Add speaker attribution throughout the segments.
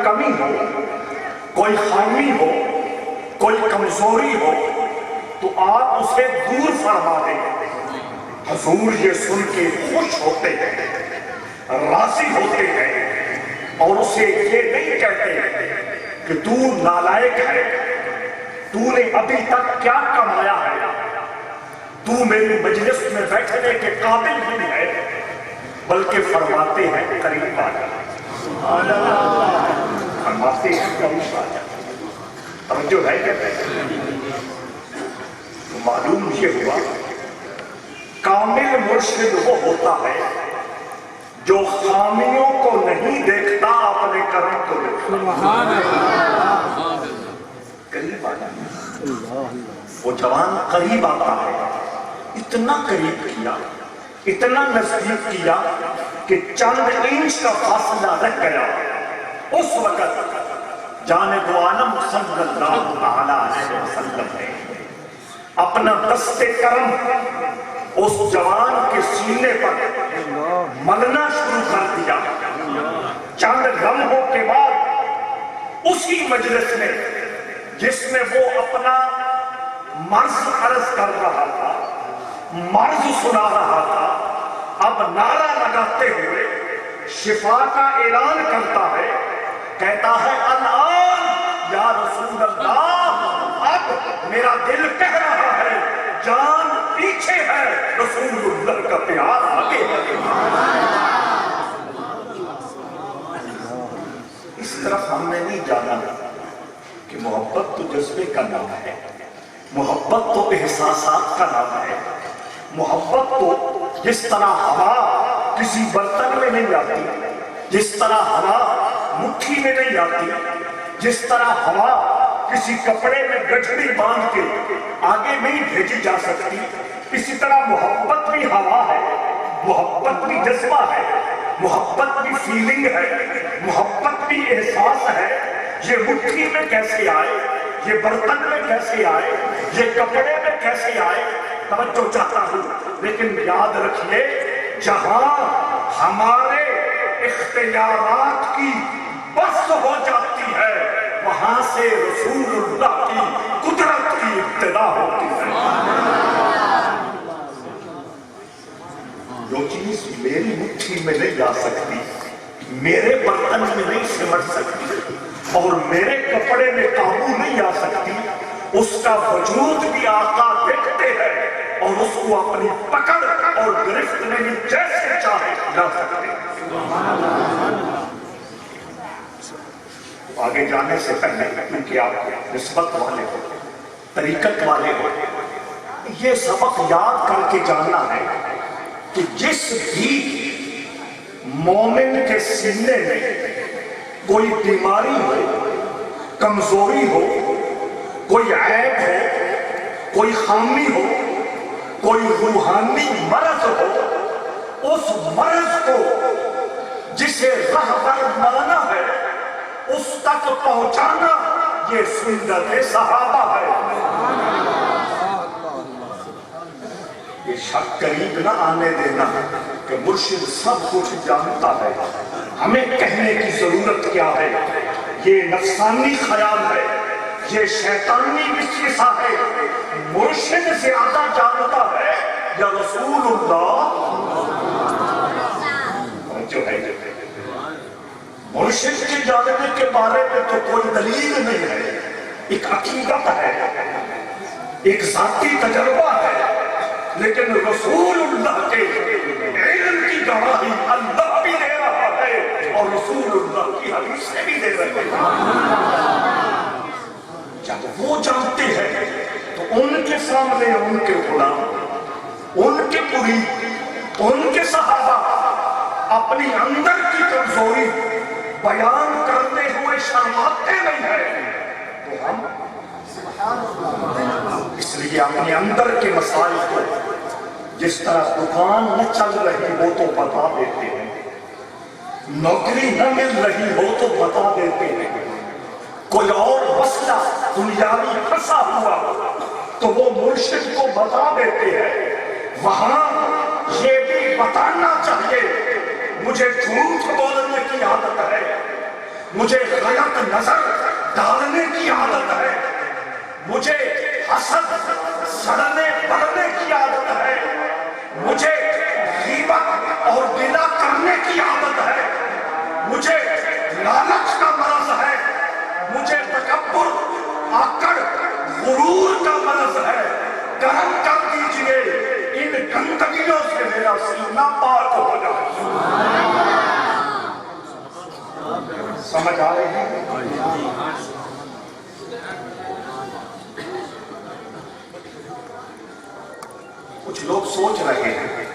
Speaker 1: کمی ہو، کوئی خامی ہو، کوئی کمزوری ہو تو آپ اسے دور فرما دیں۔ حضور یہ سن کے خوش ہوتے ہیں، راضی ہوتے ہیں، اور اسے یہ نہیں کہتے کہ تو نالائق ہے، تو نے ابھی تک کیا کمایا ہے، تو میری مجلس میں بیٹھنے کے قابل نہیں ہے، بلکہ فرماتے ہیں قریب آ جا، فرماتے ہیں قریب آ جا۔ توجہ ہے کہ معلوم یہ ہوا کامل مرشد وہ ہوتا ہے جو خامیوں کو نہیں دیکھتا، اپنے کرم کو دیکھتا۔ قریب آ جا، وہ جوان قریب آتا ہے، اتنا قریب کیا، اتنا نزدیک کیا کہ چند انچ کا فاصلہ رہ گیا۔ اس وقت جانب عالم صلی اللہ علیہ وسلم نے اپنا دست کرم اس جوان کے سینے پر ملنا شروع کر دیا۔ چند لمحوں کے بعد اسی مجلس میں جس میں وہ اپنا مرض عرض کر رہا تھا، مرض سنا رہا تھا، اب نعرہ لگاتے ہوئے شفا کا اعلان کرتا ہے، کہتا ہے الآن یا رسول اللہ، اب میرا دل کہہ رہا ہے جان پیچھے ہے، رسول اللہ کا پیار آگے ہے۔ اس طرف ہم نے نہیں جانا کہ محبت تو جذبے کا نام ہے، محبت تو احساسات کا نام ہے، محبت تو جس طرح ہوا کسی برتن میں نہیں آتی، جس طرح ہوا مٹھی میں نہیں آتی، جس طرح ہوا کسی کپڑے میں گٹھڑی باندھ کے آگے نہیں بھیجی جا سکتی، اسی طرح محبت بھی ہوا ہے، محبت بھی جذبہ ہے، محبت بھی فیلنگ ہے، محبت بھی احساس ہے۔ یہ مٹھی میں کیسے آئے، یہ برتن میں کیسے آئے، یہ کپڑے میں کیسے آئے، توجہ چاہتا ہوں، لیکن یاد رکھیے جہاں ہمارے اختیارات کی بس ہو جاتی ہے، وہاں سے رسول اللہ کی قدرت کی ابتدا ہوتی ہے۔ جو چیز میری مٹھی میں نہیں آ سکتی، میرے برتن میں نہیں سمٹ سکتی، اور میرے کپڑے میں قابو نہیں آ سکتی، اس کا وجود بھی آقا دیکھتے ہیں اور اس کو اپنی پکڑ اور گرفت میں بھی جیسے چاہے جا سکتے ہیں۔ آگے جانے سے پہلے کیونکہ آپ نسبت والے ہو، طریقت والے ہو، یہ سبق یاد کر کے جاننا ہے کہ جس بھی مومن کے سینے میں کوئی بیماری ہو، کمزوری ہو، کوئی عیب ہو، کوئی خامی ہو، کوئی روحانی مرض ہو، اس مرض کو جسے رہبر مانا ہے اس تک پہنچانا یہ سنت صحابہ ہے۔ یہ شک قریب نہ آنے دینا کہ مرشد سب کچھ جانتا ہے، ہمیں کہنے کی ضرورت کیا ہے، یہ نفسانی خیال ہے، یہ شیطانی وسوسہ ہے۔ مرشد زیادہ جانتا ہے یا رسول اللہ؟ جو ہے مرشد کے جاننے کے بارے میں تو کوئی دلیل نہیں ہے، ایک عقیدت ہے، ایک ذاتی تجربہ ہے، لیکن رسول اللہ کے علم کی گواہی اللہ بھی دے رہا ہے اور رسول اللہ کی حدیثیں بھی دے رہے ہیں۔ جب وہ جانتے ہیں تو ان کے سامنے ان کے غلام، ان کے مرید، ان کے صحابہ اپنی اندر کی کمزوری بیان کرتے ہوئے شرماتے نہیں ہیں، تو ہم اس لیے اپنے اندر کے مسائل کو جس طرح دکان نہ چل رہی ہو تو بتا دیتے ہیں، نوکری نہ مل رہی ہو تو بتا دیتے ہیں، کوئی اور مسئلہ دنیاوی پھنسا ہوا تو وہ مرشد کو بتا دیتے ہیں۔ وہاں یہ بھی بتانا چاہیے، مجھے جھوٹ بولنے کی عادت ہے، مجھے غلط نظر ڈالنے کی عادت ہے، مجھے حسد سڑنے بڑھنے کی عادت ہے، مجھے غیبت اور گلہ کرنے کی عادت ہے، مجھے لالچ کا مرض ہے، مجھے تکبر آکڑ غرور کا مرض ہے۔ کرم کر دیجئے ان گندگیوں سے میرا سینہ پاک ہو جائے۔ سمجھ آ رہی ہے؟ کچھ لوگ سوچ رہے ہیں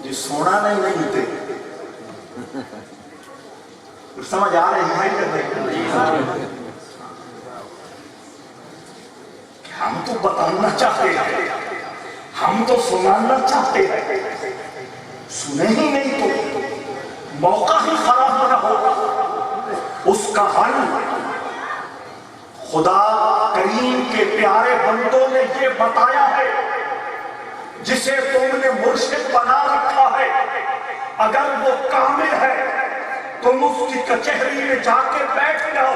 Speaker 1: جی سونا نہیں تھے، سمجھ آ رہی ہے کہ ہم تو بتانا چاہتے ہیں، ہم تو سنانا چاہتے ہیں، سنے ہی نہیں تو موقع ہی خراب نہ ہو۔ اس کا حل خدا کریم کے پیارے بندوں نے یہ بتایا ہے، جسے تم نے مرشد بنا رکھا ہے، اگر وہ کامل ہے تم اس کی کچہری میں جا کے بیٹھ جاؤ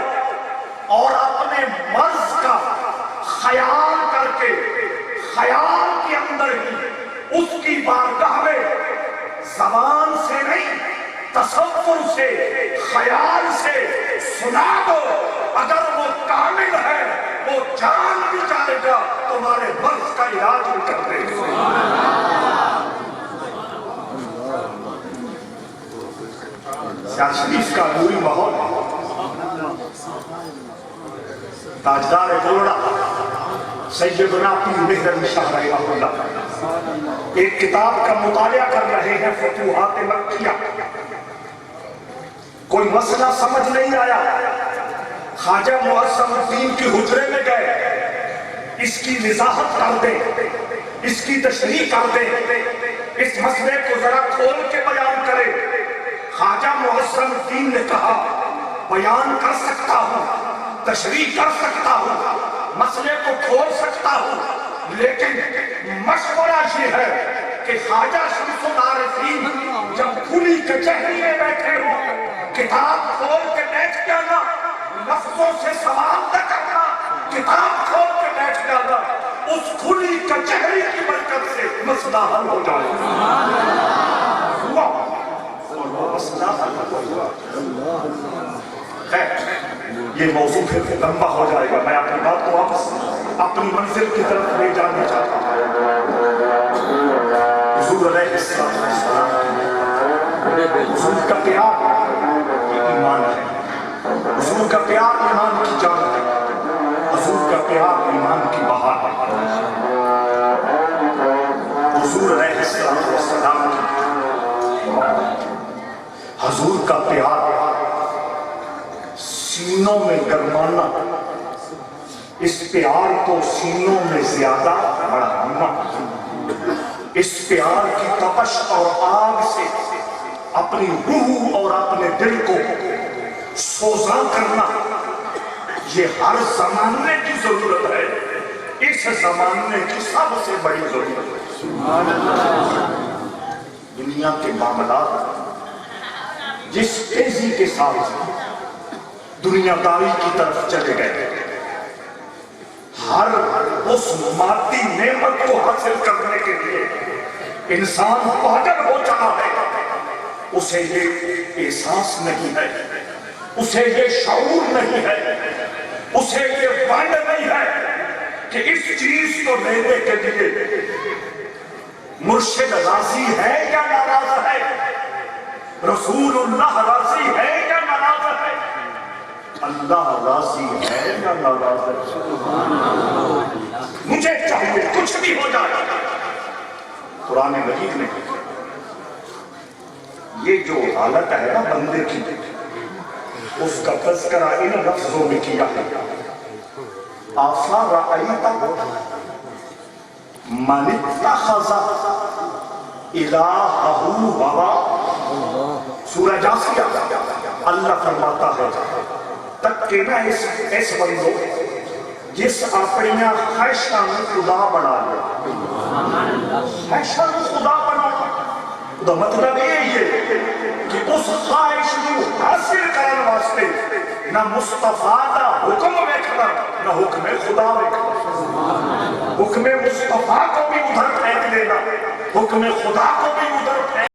Speaker 1: اور اپنے مرض کا خیال کر کے خیال کے اندر ہی اس کی بارگاہ میں زبان سے نہیں تصور سے خیال سے سنا دو، اگر وہ کامل ہے وہ جان بھی جائے گا، تمہارے مرض کا علاج بھی کر دے گا۔ شاہ شریف کا نوری ماحول تاجدار بولڑا سیدنا پیر مہر علی شاہ رحمہ اللہ ایک کتاب کا مطالعہ کر رہے ہیں، فتوحات مکیہ۔ کوئی مسئلہ سمجھ نہیں آیا، خواجہ معظم الدین کی حجرے میں گئے، اس کی وضاحت کر دیں، اس کی تشریح کر دیں، اس مسئلے کو ذرا کھول کے بیان کریں۔ خواجہ معظم الدین نے کہا بیان کر سکتا ہوں، تشریح کر سکتا ہوں، مسئلے کو کھول سکتا ہوں، لیکن مشورہ یہ ہے کہ خواجہ شمس العارفین جب کھلی کچہری میں بیٹھے ہو، کتاب کھول کے بیٹھ جانا، لفظوں سے سوال نہ کرنا، کتاب کھول کے بیٹھ جانا، اس کھلی کچہری کی برکت سے مسئلہ حل ہو جائے گا۔ مسئلہ حل ہو جائے گا۔ یہ موضوع پھر لمبا ہو جائے گا، میں اپنی بات کو واپس اپنی منزل کی طرف لے جانا چاہتا ہوں۔ حضور علیہ السلام حضور کا پیار یہ ایمان ہے، حضور کا پیار ایمان کی جان ہے، حضور کا پیار ایمان کی بہار ہے۔ حضور علیہ السلام کی حضور کا پیار سینوں میں گرمانا، اس پیار کو سینوں میں زیادہ بڑھانا، اس پیار کی تپش اور آگ سے اپنی روح اور اپنے دل کو سوزاں کرنا، یہ ہر زمانے کی ضرورت ہے، اس زمانے کی سب سے بڑی ضرورت ہے۔ دنیا کے معاملات جس تیزی کے ساتھ دنیا داری کی طرف چلے گئے، ہر اس مادی نعمت کو حاصل کرنے کے لیے انسان پاگل ہو چکا ہے، اسے یہ احساس نہیں ہے، اسے یہ شعور نہیں ہے، اسے یہ وعدہ نہیں ہے کہ اس چیز کو لینے کے لیے مرشد راضی ہے یا ناراض ہے، رسول اللہ راضی ہے یا ناراض ہے، اللہ راضی ہے یا ناراض ہے۔ مجھے چاہیے کچھ بھی ہو جائے، قرآن مجید میں یہ جو حالت ہے نا بندے کی، اس کا تذکرہ ان لفظوں میں کیا ہے، آفَرَأَيْتَ مَنِ اتَّخَذَ إِلَٰهَهُ هَوَاهُ۔ سورہ جاثیہ اللہ فرماتا ہے تک کہ نہ اس بندو جس اپنیاں خواہشاں خدا بنا لیا، خواہشاں خدا بنا لیا، تو مطلب یہ ہے کہ اس خواہش کو حاصل کرنے واسطے نہ مصطفیٰ دا حکم ویکھنا نہ حکم خدا ویکھنا، حکم مصطفیٰ کو بھی ادھر پھینک دینا، حکم خدا کو بھی ادھر پھینک